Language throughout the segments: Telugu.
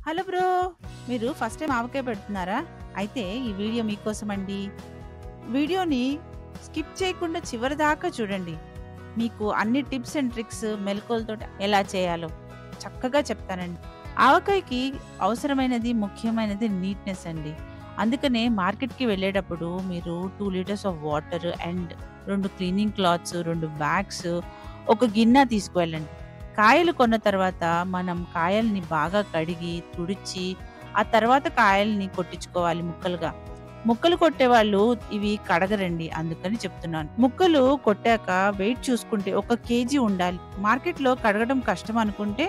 Hello bro! మీరు ఫస్ట్ టైమ్ ఆవకాయ పెడుతున్నారా? అయితే ఈ వీడియో మీకోసమండి. వీడియోని స్కిప్ చేయకుండా చివరి దాకా చూడండి. మీకు అన్ని టిప్స్ అండ్ ట్రిక్స్ మెళకువలతోటి ఎలా చేయాలో చక్కగా చెప్తానండి. ఆవకాయకి అవసరమైనది, ముఖ్యమైనది నీట్‌నెస్ అండి. అందుకనే మార్కెట్‌కి వెళ్ళేటప్పుడు మీరు 2 litres of water and 2 cleaning clothes, 2 bags, ఒక గిన్నె తీసుకువెళ్ళండి. కాయలు కొన్న తర్వాత మనం కాయల్ని బాగా కడిగి, తుడిచి, ఆ తర్వాత కాయల్ని కొట్టించుకోవాలి ముక్కలుగా. ముక్కలు కొట్టేవాళ్ళు ఇవి కడగరండి. అందుకని చెప్తున్నాను. ముక్కలు కొట్టాక వెయిట్ చూసుకుంటే 1 కేజీ ఉండాలి. మార్కెట్‌లో కడగడం కష్టం అనుకుంటే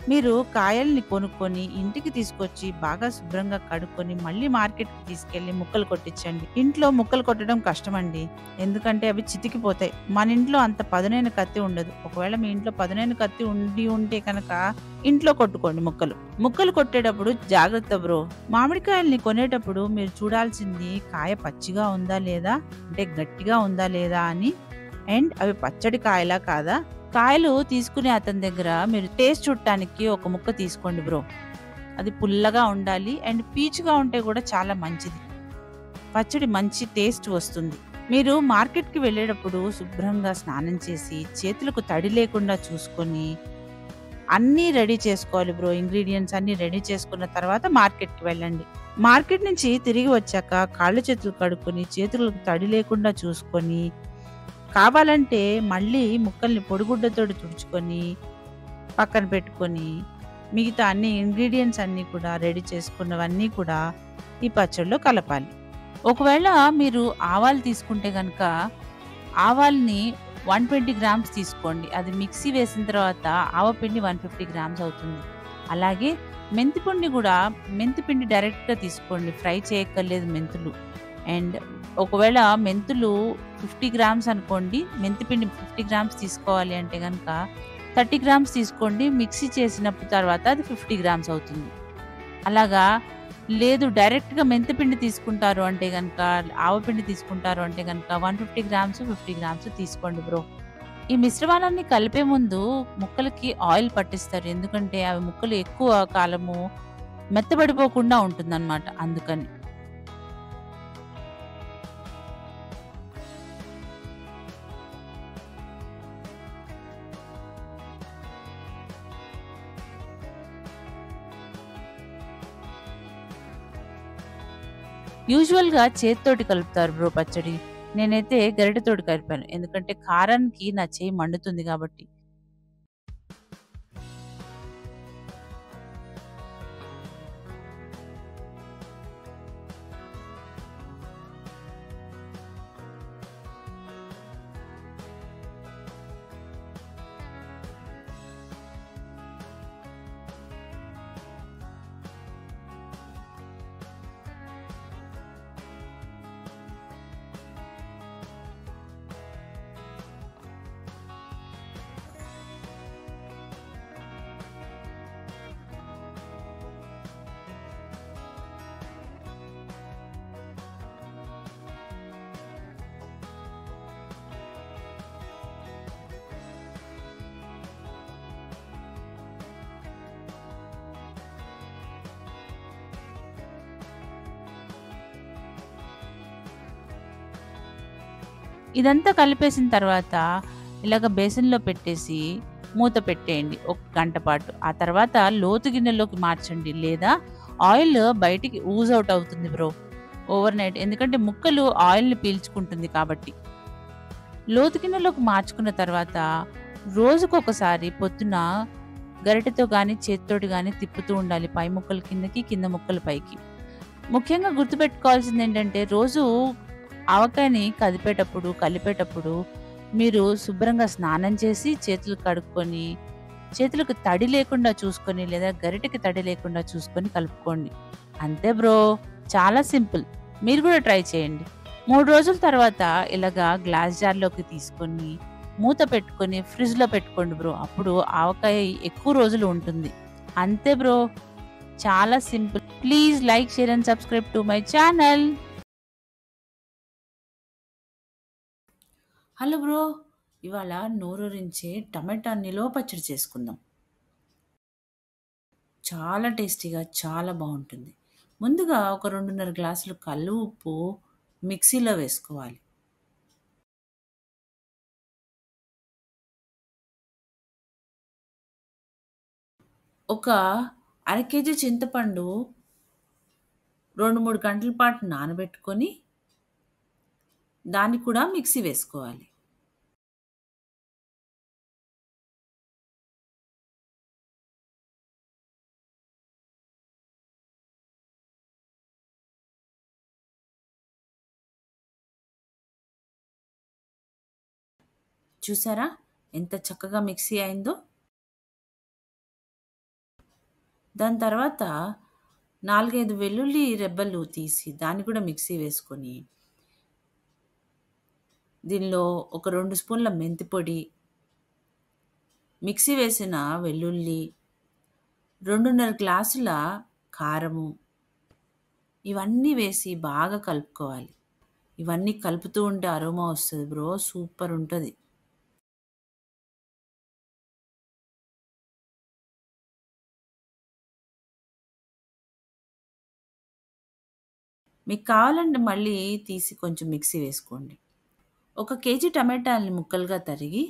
మీరు కాయల్ని కొనుక్కొని ఇంటికి తీసుకొచ్చి బాగా శుభ్రంగా కడుక్కొని మళ్ళీ మార్కెట్‌కి తీసుకెళ్ళి ముక్కలు కొట్టించండి. ఇంట్లో ముక్కలు కొట్టడం కష్టమండి. ఎందుకంటే అవి చితికిపోతాయి. మన ఇంట్లో అంత పదునైన కత్తి ఉండదు. ఒకవేళ మీ ఇంట్లో పదునైన కత్తి ఉండి ఉంటే కనుక ఇంట్లో కొట్టుకోండి ముక్కలు. ముక్కలు కొట్టేటప్పుడు జాగ్రత్త బ్రో! మామిడికాయల్ని కొనేటప్పుడు మీరు చూడాల్సింది కాయ పచ్చిగా ఉందా లేదా? అంటే గట్టిగా ఉందా లేదా అని. అండ్ అవి పచ్చడి కాయలా కాదా? కాయలు తీసుకునే అతని దగ్గర మీరు టేస్ట్ చూడటానికి ఒక ముక్క తీసుకోండి బ్రో. అది పుల్లగా ఉండాలి అండ్ పీచుగా ఉంటే కూడా చాలా మంచిది. పచ్చడి మంచి టేస్ట్ వస్తుంది. మీరు మార్కెట్‌కి వెళ్ళేటప్పుడు శుభ్రంగా స్నానం చేసి, చేతులకు తడి లేకుండా చూసుకొని, అన్నీ రెడీ చేసుకోవాలి బ్రో. ఇంగ్రీడియెంట్స్ అన్నీ రెడీ చేసుకున్న తర్వాత మార్కెట్‌కి వెళ్ళండి. మార్కెట్ నుంచి తిరిగి వచ్చాక కాళ్ళు చేతులు కడుక్కొని, చేతులకు తడి లేకుండా చూసుకొని, కావాలంటే మళ్ళీ ముక్కల్ని పొడిగుడ్డతోటి తుడుచుకొని, పక్కన పెట్టుకొని, మిగతా అన్ని ఇంగ్రీడియెంట్స్ అన్నీ కూడా రెడీ చేసుకున్నవన్నీ కూడా ఈ పచ్చడిలో కలపాలి. ఒకవేళ మీరు ఆవాలు తీసుకుంటే గనక, ఆవాల్ని 120 గ్రామ్స్ తీసుకోండి. అది మిక్సీ వేసిన తర్వాత ఆవపిండి 150 గ్రామ్స్ అవుతుంది. అలాగే మెంతిపిండి గూడా మెంతిపిండి డైరెక్ట్‌గా తీసుకోండి. ఫ్రై చేయక్కర్లేదు మెంతులు. అండ్ ఒకవేళ మెంతులు 50 గ్రామ్స్ అనుకోండి. మెంతిపిండి 50 గ్రామ్స్ తీసుకోవాలి అంటే గనక 30 గ్రామ్స్ తీసుకోండి. మిక్సీ చేసినప్పుడు తర్వాత అది 50 గ్రామ్స్ అవుతుంది. అలాగా లేదు డైరెక్ట్‌గా మెంతిపిండి తీసుకుంటారు అంటే గనక, ఆవపిండి తీసుకుంటారు అంటే గనక 150 గ్రామ్స్, 50 గ్రామ్స్ తీసుకోండి బ్రో. ఈ మిశ్రమాలన్నీ కలిపే ముందు ముక్కలకి ఆయిల్ పట్టిస్తారు. ఎందుకంటే అవి ముక్కలు ఎక్కువ కాలము మెత్తబడిపోకుండా ఉంటుందన్నమాట అందుకని. యూజువల్‌గా చేత్తోటి కలుపుతారు బ్రో పచ్చడి. నేనైతే గరిటెతోటి కలిపాను. ఎందుకంటే కారానికి నా చెయ్యి మండుతుంది గాబట్టి. ఇదంతా కలిపేసిన తర్వాత ఇలాగ బేసిన్‌లో పెట్టేసి మూత పెట్టేయండి ఒక గంట పాటు. ఆ తర్వాత లోతు గిన్నెలోకి మార్చండి. లేదా ఆయిల్ బయటికి ఊజ్ ఔట్ అవుతుంది బ్రో ఓవర్‌నైట్. ఎందుకంటే ముక్కలు ఆయిల్‌ని పీల్చుకుంటుంది కాబట్టి. లోతు గిన్నెలోకి మార్చుకున్న తర్వాత రోజుకొకసారి పొద్దున గరిటెతో గానీ, చేత్తోటి గానీ తిప్పుతూ ఉండాలి. పై ముక్కలు కిందకి, కింద ముక్కలు పైకి. ముఖ్యంగా గుర్తుపెట్టుకోవాల్సిందేంటంటే రోజు ఆవకాయని కదిపేటప్పుడు, కలిపేటప్పుడు మీరు శుభ్రంగా స్నానం చేసి, చేతులు కడుక్కొని, చేతులకు తడి లేకుండా చూసుకొని, లేదా గరిటెకి తడి లేకుండా చూసుకొని కలుపుకోండి. అంతే బ్రో! చాలా సింపుల్. మీరు గూడా ట్రై చేయండి. 3 రోజుల తర్వాత ఇలాగా గ్లాస్ జార్‌లోకి తీసుకొని, మూత పెట్టుకొని ఫ్రిడ్జ్‌లో పెట్టుకోండి బ్రో. అప్పుడు ఆవకాయ ఎక్కువ రోజులు ఉంటుంది. అంతే బ్రో! చాలా simple. Please like, share and subscribe to my channel. Hello bro! ఇవాళ నోరూరించే టమాటా నిలవ పచ్చడి చేసుకుందాం. చాలా టేస్టీగా చాలా బావుంటుంది. ముందుగా ఒక 2:30 గ్లాసులు కల్లు ఉప్పు మిక్సీలో వేసుకోవాలి. ఒక అర కేజీ చింతపండు 2, 3 గంటల పాటు నానబెట్టుకొని దాన్ని కూడా మిక్సీ వేసుకోవాలి. చూసారా ఎంత చక్కగా మిక్సీ అయిందో? దాని తర్వాత 4, 5 వెల్లుల్లి రెబ్బలు తీసి దాన్ని కూడా మిక్సీ వేసుకొని, దీనిలో ఒక 2 స్పూన్ల మెంతి పొడి, మిక్సీ వేసిన వెల్లుల్లి, 2:30 గ్లాసుల కారము, ఇవన్నీ వేసి బాగా కలుపుకోవాలి. ఇవన్నీ కలుపుతూ ఉంటే అరోమా వస్తది బ్రో. సూపర్ ఉంటది. మీకు కావాలంటే మళ్ళీ తీసి కొంచెం మిక్సీ వేసుకోండి. ఒక కేజీ టమాటాలని ముక్కలుగా తరిగి,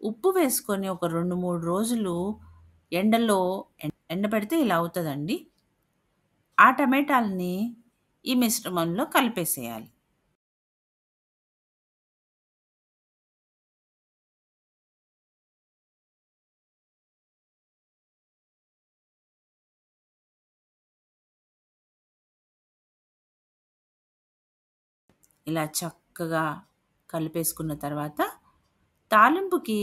ఉప్పు వేసుకొని ఒక 2, 3 రోజులు ఎండలో ఎండబెడితే ఇలా అవుతదండి. ఆ టమాటాలని ఈ మిశ్రమంలో కలిపేసేయాలి. ఇలా చక్కగా కలిపేసుకున్న తర్వాత తాలింపుకి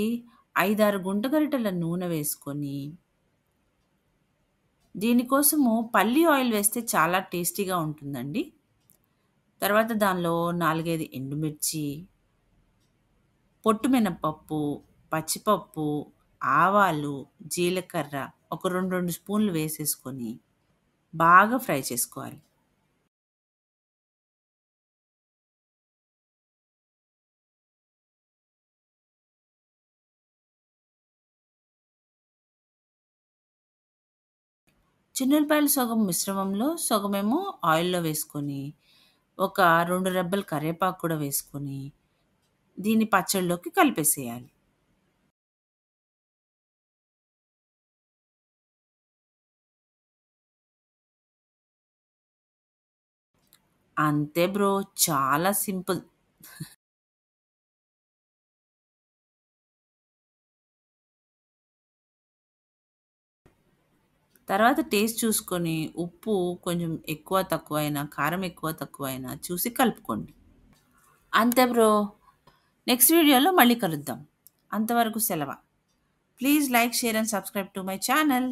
5, 6 గుంటగరిటెల నూనె వేసుకొని, దీనికోసము పల్లి ఆయిల్ వేస్తే చాలా టేస్టీగా ఉంటుందండి. తర్వాత దానిలో 4, 5 ఎండుమిర్చి, పొట్టు మినపప్పు, పచ్చిపప్పు, ఆవాలు, జీలకర్ర ఒక 2, 2 స్పూన్లు వేసేసుకొని బాగా ఫ్రై చేసుకోవాలి. చిన్నుల్లిపాయలు సగం మిశ్రమంలో, సగమేమో ఆయిల్‌లో వేసుకొని, ఒక 2 రెబ్బలు కరివేపాకు కూడా వేసుకొని, దీన్ని పచ్చడిలోకి కలిపేసేయాలి. అంతే బ్రో. చాలా సింపుల్. తర్వాత టేస్ట్ చూసుకొని ఉప్పు కొంచెం ఎక్కువ తక్కువైనా, కారం ఎక్కువ తక్కువైనా చూసి కలుపుకోండి. అంతే బ్రో. నెక్స్ట్ వీడియోలో మళ్ళీ కలుద్దాం. అంతవరకు సెలవ. Please like, share and subscribe to my channel.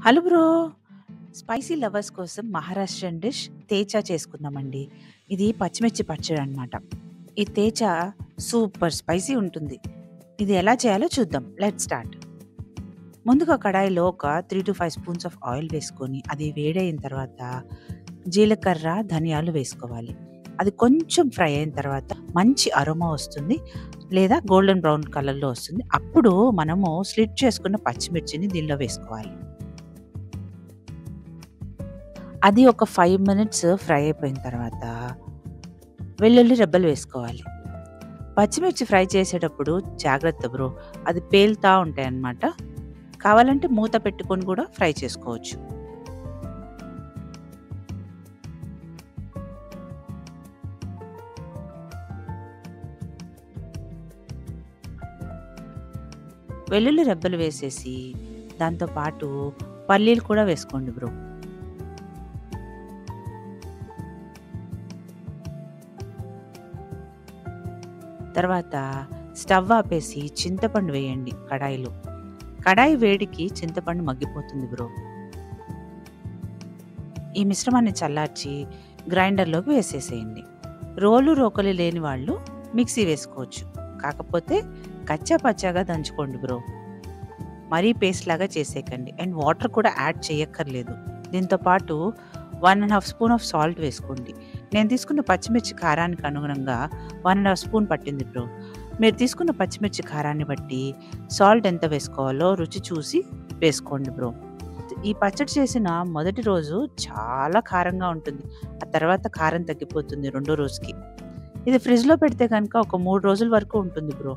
Hello bro! Spicy lovers కోసం మహారాష్ట్రియన్ డిష్ తేచా చేసుకుందామండి. ఇది పచ్చిమిర్చి పచ్చడనమాట. ఈ తేచా సూపర్ స్పైసీ ఉంటుంది. ఇది ఎలా చేయాలో చూద్దాం. Let's start. ముందుగా కడాయిలో ఒక 3-5 స్పూన్స్ ఆఫ్ ఆయిల్ వేసుకొని, అది వేడయిన తర్వాత జీలకర్ర, ధనియాలు వేసుకోవాలి. అది కొంచెం ఫ్రై అయిన తర్వాత మంచి అరోమా వస్తుంది. లేదా గోల్డెన్ బ్రౌన్ కలర్‌లో వస్తుంది. అప్పుడు మనము స్లిట్ చేసుకున్న పచ్చిమిర్చిని దీనిలో వేసుకోవాలి. అది ఒక 5 మినిట్స్ ఫ్రై అయిపోయిన తర్వాత వెల్లుల్లి రెబ్బలు వేసుకోవాలి. పచ్చిమిర్చి ఫ్రై చేసేటప్పుడు జాగ్రత్త బ్రో. అది పేలుతా ఉంటాయన్నమాట. కావాలంటే మూత పెట్టుకొని కూడా ఫ్రై చేసుకోవచ్చు. వెల్లుల్లి రెబ్బలు వేసేసి దాంతో పాటు పల్లీలు కూడా వేసుకోండి బ్రో. తర్వాత స్టవ్ ఆపేసి చింతపండు వేయండి కడాయిలో. కడాయి వేడికి చింతపండు మగ్గిపోతుంది బ్రో. ఈ మిశ్రమాన్ని చల్లార్చి గ్రైండర్‌లోకి వేసేసేయండి. రోకలి లేని వాళ్ళు మిక్సీ వేసుకోవచ్చు. కాకపోతే కచ్చా పచ్చాగా దంచుకోండి బ్రో. మరీ పేస్ట్ లాగా చేసేయకండి. అండ్ వాటర్ కూడా యాడ్ చేయక్కర్లేదు. దీంతో పాటు 1 ½ స్పూన్ ఆఫ్ సాల్ట్ వేసుకోండి. నేను తీసుకున్న పచ్చిమిర్చి కారానికి అనుగుణంగా 1 ½ స్పూన్ పట్టింది బ్రో. మీరు తీసుకున్న పచ్చిమిర్చి కారాన్ని బట్టి సాల్ట్ ఎంత వేసుకోవాలో రుచి చూసి వేసుకోండి బ్రో. ఈ పచ్చడి చేసిన మొదటి రోజు చాలా కారంగా ఉంటుంది. ఆ తర్వాత కారం తగ్గిపోతుంది రెండో రోజుకి. ఇది ఫ్రిడ్జ్‌లో పెడితే గనుక ఒక 3 రోజుల వరకు ఉంటుంది బ్రో.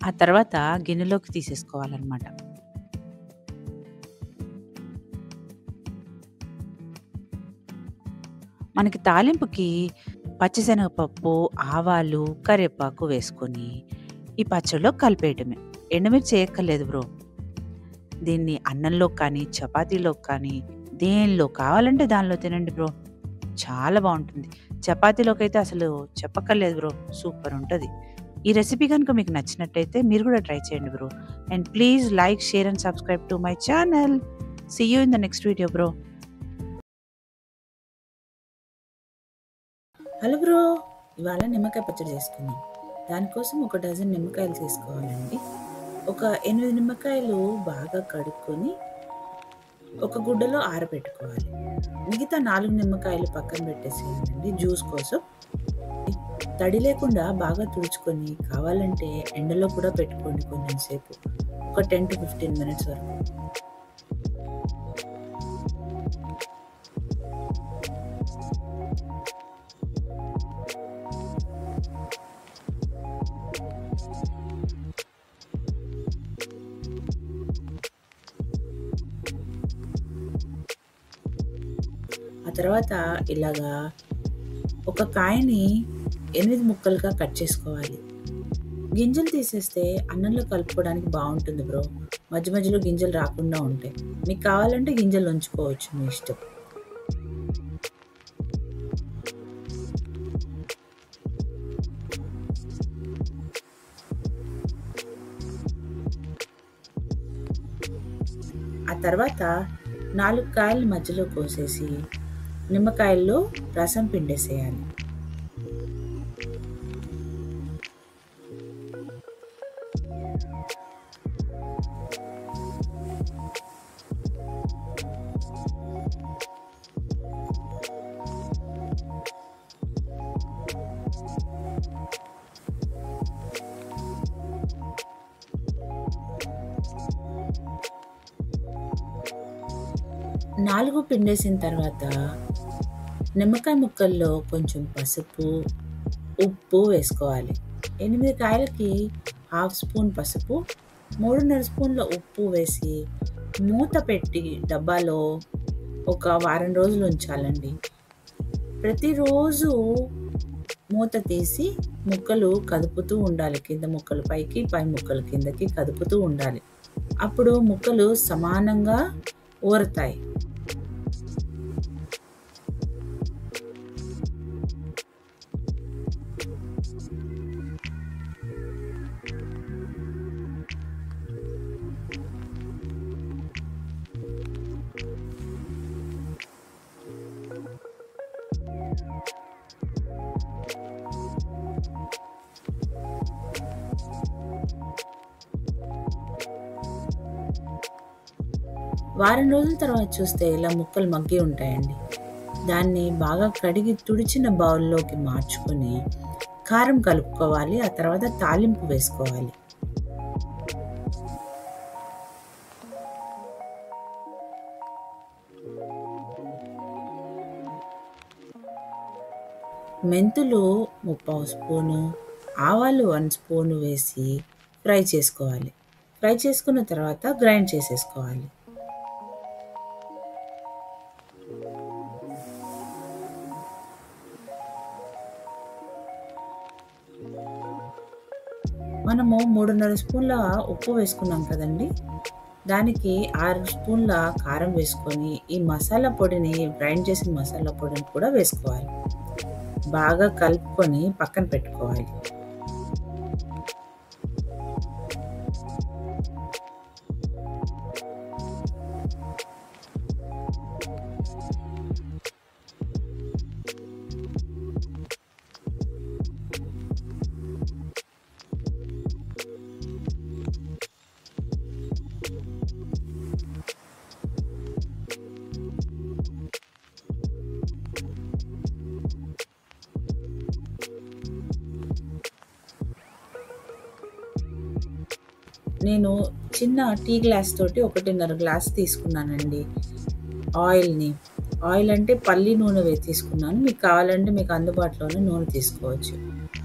ఆ తర్వాత గిన్నెలోకి తీసేసుకోవాలనమాట. మనకి తాలింపుకి పచ్చిశనగపప్పు, ఆవాలు, కరివేపాకు వేసుకొని ఈ పచ్చడిలో కలిపేయటమే. ఎండుమిర్చి ఏయక్కర్లేదు బ్రో. దీన్ని అన్నంలోకి కానీ, చపాతీలోకి కానీ, దేనిలో కావాలంటే దానిలో తినండి బ్రో. చాలా బావుంటుంది. చపాతీలోకైతే అసలు చెప్పక్కర్లేదు బ్రో. సూపర్ ఉంటది. ఈ రెసిపీ గనుక మీకు నచ్చినట్టయితే మీరు కూడా ట్రై చేయండి bro. And please like, share and subscribe to my channel. See you in the next video bro. Hello bro! ఇవాళ నిమ్మకాయ పచ్చడి చేసుకుందాం. దానికోసం ఒక డజన్ నిమ్మకాయలు తీసుకోవాలండి. ఒక 8 నిమ్మకాయలు బాగా కడుక్కొని ఒక గుడ్డలో ఆరబెట్టుకోవాలి. మిగతా 4 నిమ్మకాయలు పక్కన పెట్టేసేయాలండి జ్యూస్ కోసం. తడి లేకుండా బాగా తుడుచుకొని కావాలంటే ఎండలో కూడా పెట్టుకోండి కొంచెం సేపు. ఒక 10-15 మినిట్స్ వరకు. ఆ తర్వాత ఇలాగా ఒక కాయని 8 ముక్కలుగా కట్ చేసుకోవాలి. గింజలు తీసేస్తే అన్నంలో కలుపుకోవడానికి బావుంటుంది బ్రో. మధ్య మధ్యలో గింజలు రాకుండా ఉంటాయి. మీకు కావాలంటే గింజలు ఉంచుకోవచ్చు మీ ఇష్టం. ఆ తర్వాత 4 కాయలు మధ్యలో కోసేసి నిమ్మకాయల్లో రసం పిండేసేయాలి. నాలుగు పిండేసిన తర్వాత నిమ్మకాయ ముక్కల్లో కొంచెం పసుపు, ఉప్పు వేసుకోవాలి. 8 కాయలకి 1/2 స్పూన్ పసుపు, 3.5 స్పూన్ల ఉప్పు వేసి మూత పెట్టి డబ్బాలో ఒక వారం రోజులు ఉంచాలండి. ప్రతిరోజు మూత తీసి ముక్కలు కదుపుతూ ఉండాలి. కింద ముక్కలు పైకి, పై ముక్కలు కిందకి కదుపుతూ ఉండాలి. అప్పుడు ముక్కలు సమానంగా ఊరతాయి. వారం రోజుల తర్వాత చూస్తే ఇలా ముక్కలు మగ్గి ఉంటాయండి. దాన్ని బాగా కడిగి తుడిచిన బౌల్లోకి మార్చుకొని కారం కలుపుకోవాలి. ఆ తర్వాత తాలింపు వేసుకోవాలి. మెంతులు 3/4 స్పూను, ఆవాలు 1 స్పూను వేసి ఫ్రై చేసుకోవాలి. ఫ్రై చేసుకున్న తర్వాత గ్రైండ్ చేసేసుకోవాలి. మనము 3.5 స్పూన్ల ఉప్పు వేసుకున్నాం కదండి, దానికి 6 స్పూన్ల కారం వేసుకొని ఈ మసాలా పొడిని, గ్రైండ్ చేసిన మసాలా పొడిని కూడా వేసుకోవాలి. బాగా కలుపుకొని పక్కన పెట్టుకోవాలి. నేను చిన్న టీ గ్లాస్ తోటి 1.5 గ్లాస్ తీసుకున్నానండి ఆయిల్‌ని. ఆయిల్ అంటే పల్లి నూనె తీసుకున్నాను. మీకు కావాలంటే మీకు అందుబాటులోనే నూనె తీసుకోవచ్చు.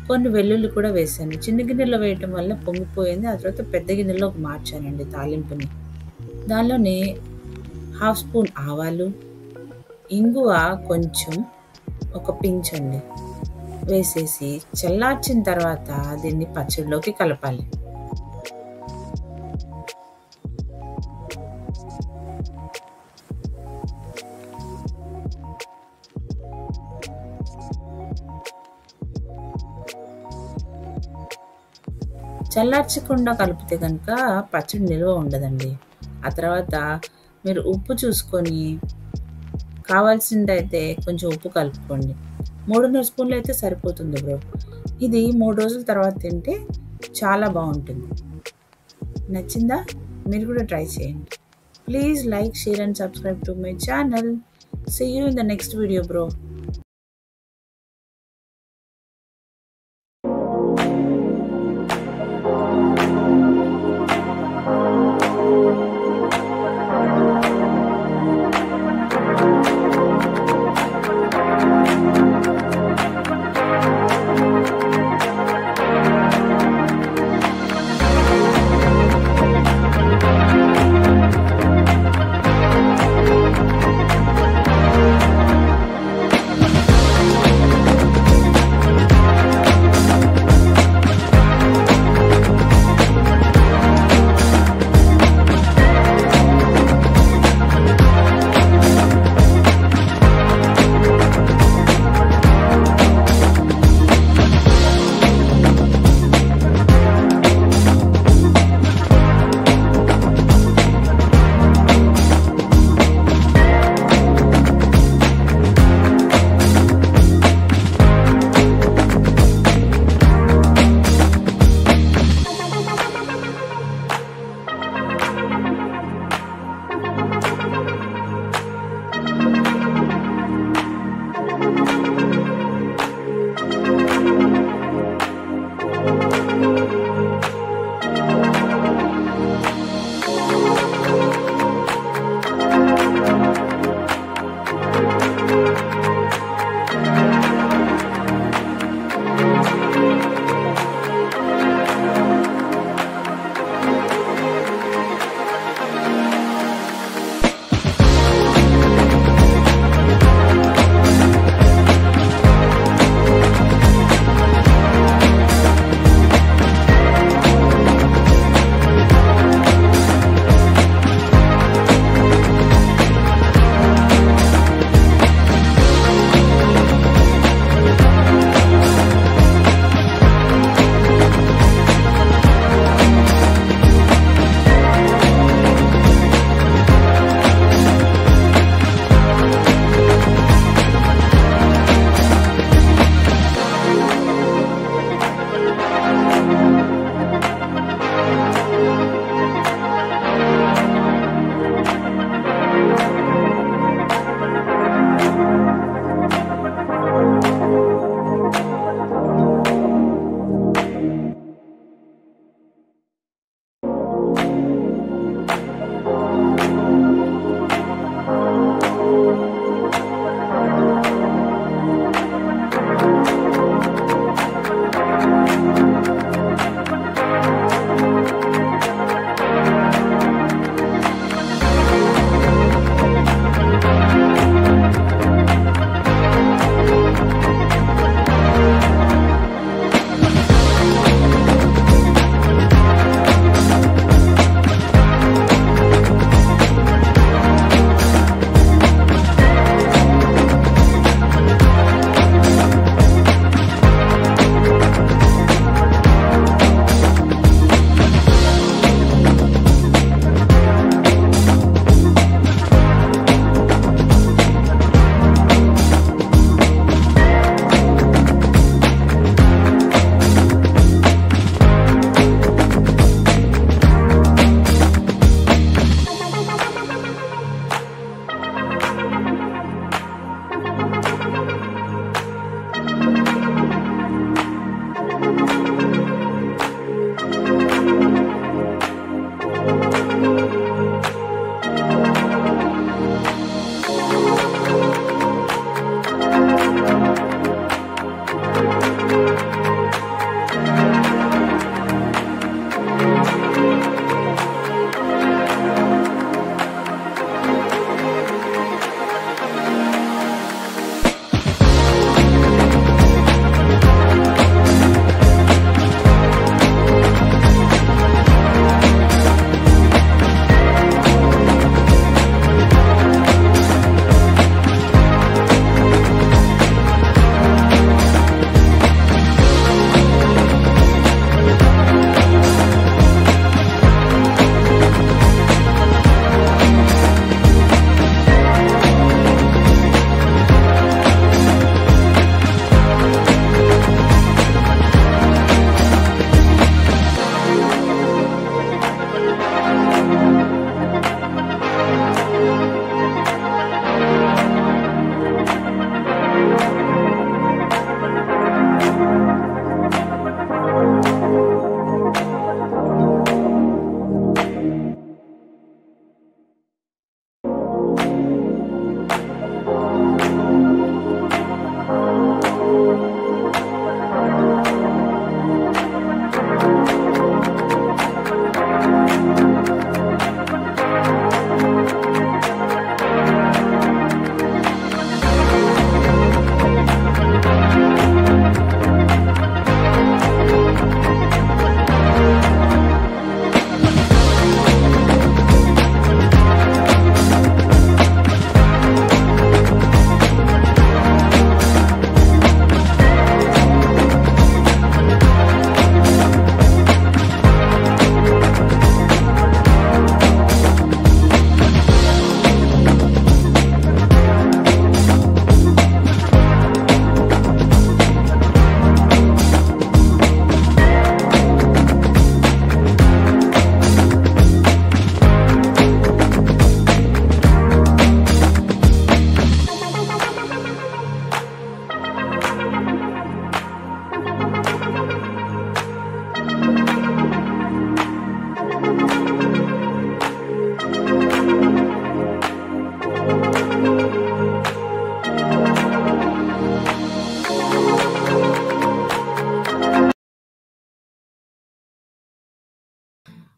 కొన్ని వెల్లుల్లి కూడా వేశాను. చిన్న గిన్నెలో వేయటం వల్ల పొంగిపోయింది. ఆ తర్వాత పెద్ద గిన్నెలోకి మార్చానండి తాలింపుని. దానిలోనే 1/2 స్పూన్ ఆవాలు, ఇంగువ కొంచెం, ఒక పించ్ అండి వేసేసి చల్లార్చిన తర్వాత దీన్ని పచ్చడిలోకి కలపాలి. చల్లార్చకుండా కలిపితే కనుక పచ్చడి నిల్వ ఉండదండి. ఆ తర్వాత మీరు ఉప్పు చూసుకొని కావాల్సిందైతే కొంచెం ఉప్పు కలుపుకోండి. 3.5 స్పూన్లు అయితే సరిపోతుంది బ్రో. ఇది 3 రోజుల తర్వాత తింటే చాలా బాగుంటుంది. నచ్చిందా? మీరు కూడా ట్రై చేయండి. Please like, share and subscribe to my channel. See you in the next video, bro.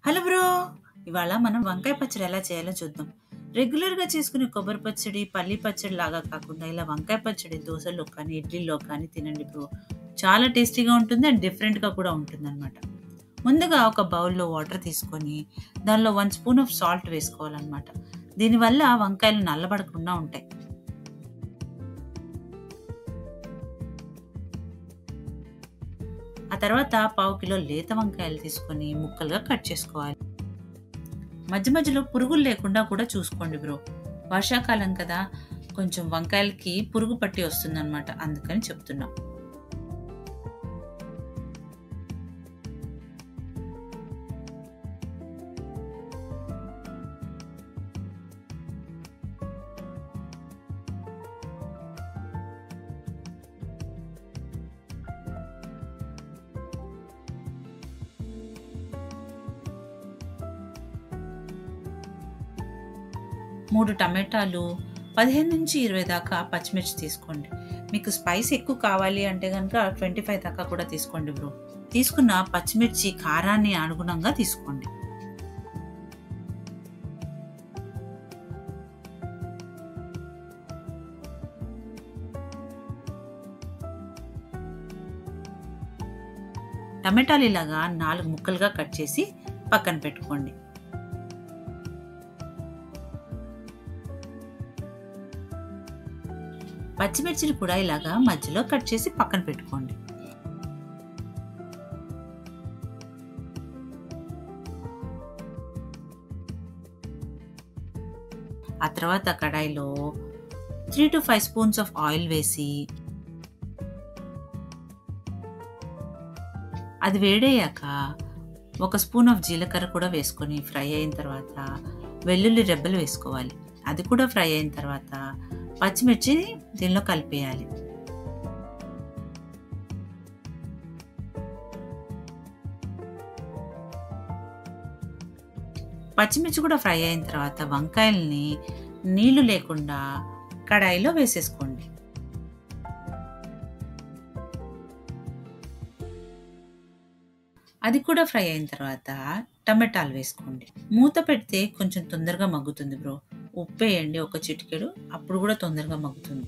Hello bro! ఇవాళ మనం వంకాయ పచ్చడి ఎలా చేయాలో చూద్దాం. రెగ్యులర్‌గా చేసుకునే కొబ్బరి పచ్చడి, పల్లి పచ్చడి లాగా కాకుండా ఇలా వంకాయ పచ్చడి దోసల్లో కానీ, ఇడ్లీల్లో కానీ తినండి బ్రో. చాలా టేస్టీగా ఉంటుంది అండ్ డిఫరెంట్‌గా కూడా ఉంటుందనమాట. ముందుగా ఒక బౌల్‌లో వాటర్ తీసుకొని దానిలో 1 స్పూన్ ఆఫ్ సాల్ట్ వేసుకోవాలనమాట. దీనివల్ల వంకాయలు నల్లబడకుండా ఉంటాయి. ఆ తర్వాత పావు కిలో లేత వంకాయలు తీసుకొని ముక్కలుగా కట్ చేసుకోవాలి. మధ్య మధ్యలో పురుగులు లేకుండా కూడా చూసుకోండి బ్రో. వర్షాకాలం కదా, కొంచెం వంకాయలకి పురుగు పట్టి వస్తుందన్నమాట, అందుకని చెప్తున్నా. మూడు టమాటాలు, 15-20 దాకా పచ్చిమిర్చి తీసుకోండి. మీకు స్పైస్ ఎక్కువ కావాలి అంటే గనక 25 దాకా కూడా తీసుకోండి బ్రో. తీసుకున్న పచ్చిమిర్చి కారాన్ని అనుగుణంగా తీసుకోండి. టమాటాలు ఇలాగా 4 ముక్కలుగా కట్ చేసి పక్కన పెట్టుకోండి. పచ్చిమిర్చిని కూడా ఇలాగా మధ్యలో కట్ చేసి పక్కన పెట్టుకోండి. ఆ తర్వాత కడాయిలో 3 to 5 స్పూన్స్ ఆఫ్ ఆయిల్ వేసి అది వేడయ్యాక 1 స్పూన్ ఆఫ్ జీలకర్ర కూడా వేసుకొని ఫ్రై అయిన తర్వాత వెల్లుల్లి రెబ్బలు వేసుకోవాలి. అది కూడా ఫ్రై అయిన తర్వాత పచ్చిమిర్చి దీనిలో కలిపేయాలి. పచ్చిమిర్చి కూడా ఫ్రై అయిన తర్వాత వంకాయల్ని నీళ్లు లేకుండా కడాయిలో వేసేసుకోండి. అది కూడా ఫ్రై అయిన తర్వాత టమాటాలు వేసుకోండి. మూత పెడితే కొంచెం తొందరగా మగ్గుతుంది బ్రో. ఉప్పు వేయండి ఒక చిటికెడు, అప్పుడు కూడా తొందరగా మగ్గుతుంది.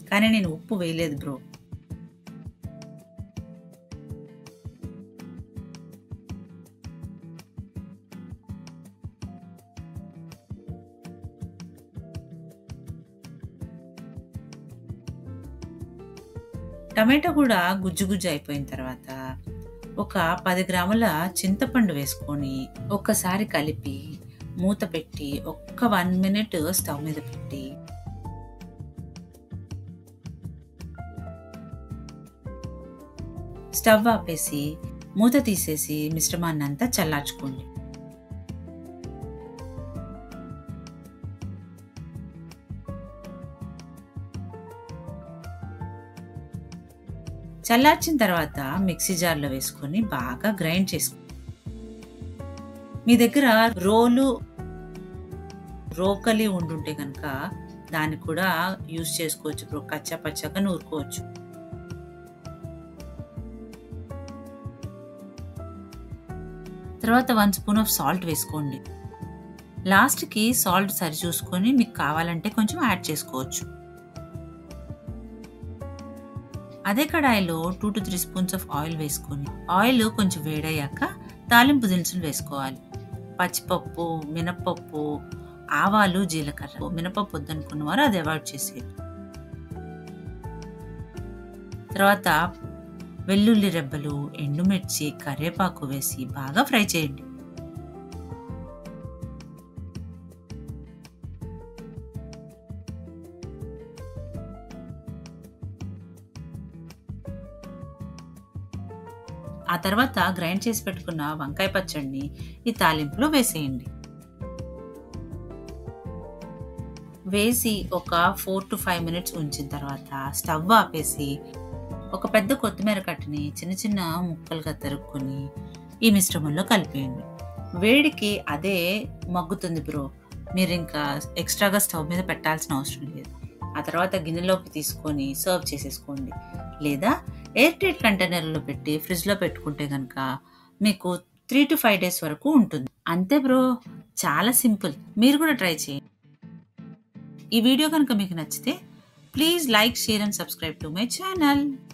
కానీ నేను ఉప్పు వేయలేదు బ్రో. టమాటా కూడా గుజ్జు గుజ్జు అయిపోయిన తర్వాత ఒక 10 గ్రాముల చింతపండు వేసుకొని ఒక్కసారి కలిపి మూత పెట్టి ఒక్క 1 మినిట్ స్టవ్ మీద పెట్టి స్టవ్ ఆపేసి మూత తీసేసి మిశ్రమాన్ని అంతా చల్లార్చుకోండి. చల్లార్చిన తర్వాత మిక్సీ జార్లో వేసుకొని బాగా గ్రైండ్ చేసుకోండి. మీ దగ్గర రోకలి ఉండుంటే కనుక దాన్ని కూడా యూజ్ చేసుకోవచ్చు బ్రో. కచ్చా పచ్చగా నూరుకోవచ్చు. తర్వాత 1 స్పూన్ ఆఫ్ సాల్ట్ వేసుకోండి. లాస్ట్కి సాల్ట్ సరి చూసుకొని మీకు కావాలంటే కొంచెం యాడ్ చేసుకోవచ్చు. అదే కడాయిలో 2 to 3 స్పూన్స్ ఆఫ్ ఆయిల్ వేసుకొని ఆయిల్ కొంచెం వేడయ్యాక తాలింపు దినుసులు వేసుకోవాలి. పచ్చిపప్పు, మినపప్పు, ఆవాలు, జీలకర్ర. మినపప్పు వద్దనుకున్న వారు అది అవాయిడ్ చేసేది. తర్వాత వెల్లుల్లి రెబ్బలు, ఎండుమిర్చి, కరివేపాకు వేసి బాగా ఫ్రై చేయండి. ఆ తర్వాత గ్రైండ్ చేసి పెట్టుకున్న వంకాయ పచ్చడిని ఈ తాలింపులో వేసేయండి. వేసి ఒక 4 to 5 మినిట్స్ ఉంచిన తర్వాత స్టవ్ ఆపేసి ఒక పెద్ద కొత్తిమీర కట్టని చిన్న చిన్న ముక్కలుగా తరుక్కొని ఈ మిశ్రమంలో కలిపేయండి. వేడికి అదే మగ్గుతుంది బ్రో. మీరు ఇంకా ఎక్స్ట్రాగా స్టవ్ మీద పెట్టాల్సిన అవసరం లేదు. ఆ తర్వాత గిన్నెలోకి తీసుకొని సర్వ్ చేసేసుకోండి. లేదా ఎయిర్ టైట్ కంటైనర్లో పెట్టి ఫ్రిడ్జ్లో పెట్టుకుంటే కనుక మీకు 3 to 5 డేస్ వరకు ఉంటుంది. అంతే బ్రో. చాలా సింపుల్. మీరు కూడా ట్రై చేయండి. ఈ వీడియో కనుక మీకు నచ్చితే please like, share and subscribe to my channel.